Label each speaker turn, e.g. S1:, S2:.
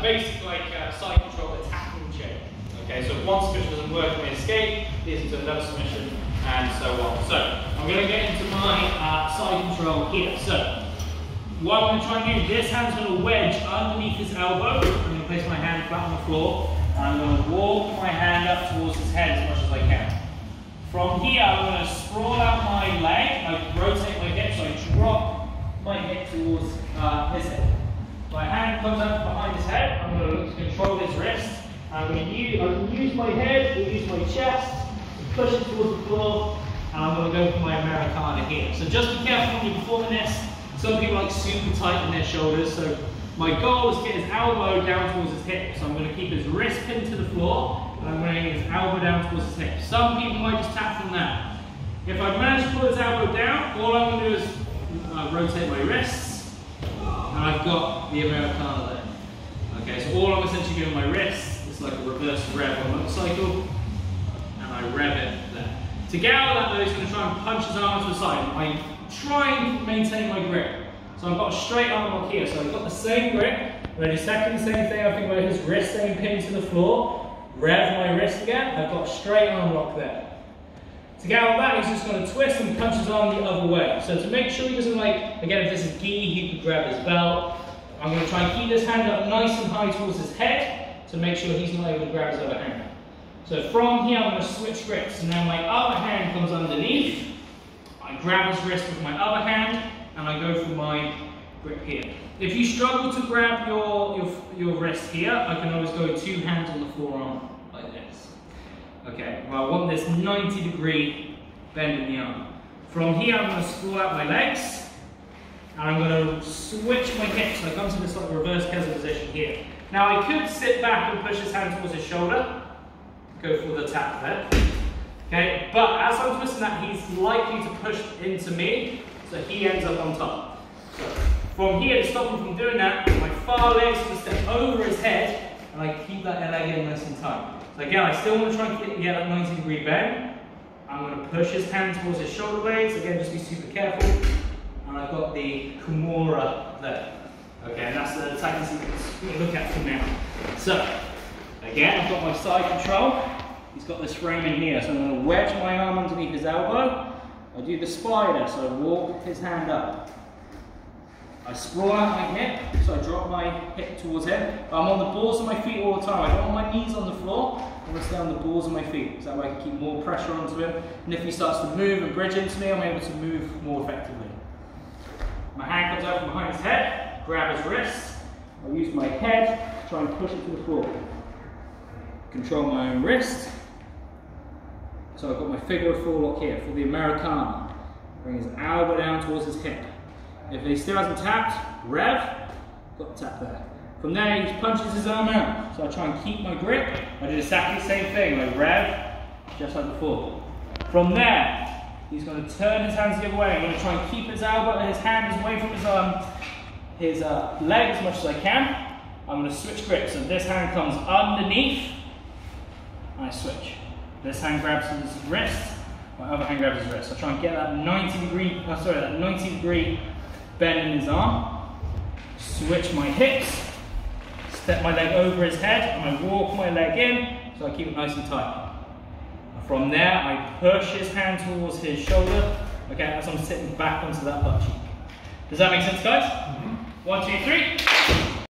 S1: basic like side control attacking chain. Okay, so if one submission doesn't work, we escape, leads into another submission, and so on. So I'm going to get into my side control here. So what I'm going to try and do, this hand's going to wedge underneath his elbow. I'm going to place my hand flat on the floor, and I'm going to walk my hand up towards his head as much as I can. From here, I'm going to sprawl out my leg, I rotate my hip, so I drop my hip towards his head. My hand comes up behind his head, I'm going to look to control his wrist. I can use my head, or use my chest, to push it towards the floor, and I'm going to go for my Americana here. So just be careful when you're performing this. Some people like super tight in their shoulders, so my goal is to get his elbow down towards his hip. So I'm going to keep his wrist pinned to the floor, and I'm going to get his elbow down towards his hip. Some people might just tap from that. If I manage to pull his elbow down, all I'm going to do is rotate my wrists, and I've got the Americana there. Okay, so all I'm essentially doing with my wrists is like a reverse rev on a motorcycle, and I rev it there. To get out of that though, he's going to try and punch his arm to the side. I try and maintain my grip. So I've got a straight arm lock here, so I've got the same grip. Then second, the same thing, I think about his wrist staying pinned to the floor. Rev my wrist again, I've got a straight arm lock there. To get out of that, he's just going to twist and punch his arm the other way. So to make sure he doesn't like, again if this is gi, he could grab his belt. I'm going to try and keep this hand up nice and high towards his head to make sure he's not able to grab his other hand. So from here I'm going to switch grips. So now my other hand comes underneath. I grab his wrist with my other hand and I go for my grip here. If you struggle to grab your wrist here, I can always go two hands on the forearm like this. Okay, well I want this 90-degree bend in the arm. From here I'm going to sprawl out my legs and I'm going to switch my hips. So I come to this like reverse Keza position here. Now I could sit back and push his hand towards his shoulder, go for the tap there. Okay, but as I'm twisting that, he's likely to push into me, so he ends up on top. So from here, to stop him from doing that, my far leg's going to step over his head, and I keep that leg in nice and tight. So again, I still want to try and get that 90-degree bend. I'm going to push his hand towards his shoulder blades. Again, just be super careful. And I've got the Kimura there. Okay, and that's the attacking sequence we're going to look at from now. So, again, I've got my side control. He's got this frame in here, so I'm going to wedge my arm underneath his elbow. I do the spider, so I walk his hand up. I sprawl out my hip, so I drop my hip towards him. I'm on the balls of my feet all the time. I don't want my knees on the floor. I want to stay on the balls of my feet, so that way I can keep more pressure onto him. And if he starts to move and bridge into me, I'm able to move more effectively. My hand comes out from behind his head, grab his wrist. I use my head to try and push it to the floor. Control my own wrist. So I've got my figure of four lock here for the Americana. Bring his elbow down towards his hip. If he still hasn't tapped, rev, got the tap there. From there he punches his arm out. So I try and keep my grip. I do exactly the same thing, I rev, just like before. From there, he's going to turn his hands the other way. I'm going to try and keep his elbow, his hand away from his leg as much as I can. I'm going to switch grips. So this hand comes underneath, and I switch. This hand grabs his wrist, my other hand grabs his wrist. I try and get that 90-degree bend in his arm. Switch my hips, step my leg over his head, and I walk my leg in, so I keep it nice and tight. From there, I push his hand towards his shoulder, okay, as I'm sitting back onto that butt cheek. Does that make sense, guys? 1, 2, 3.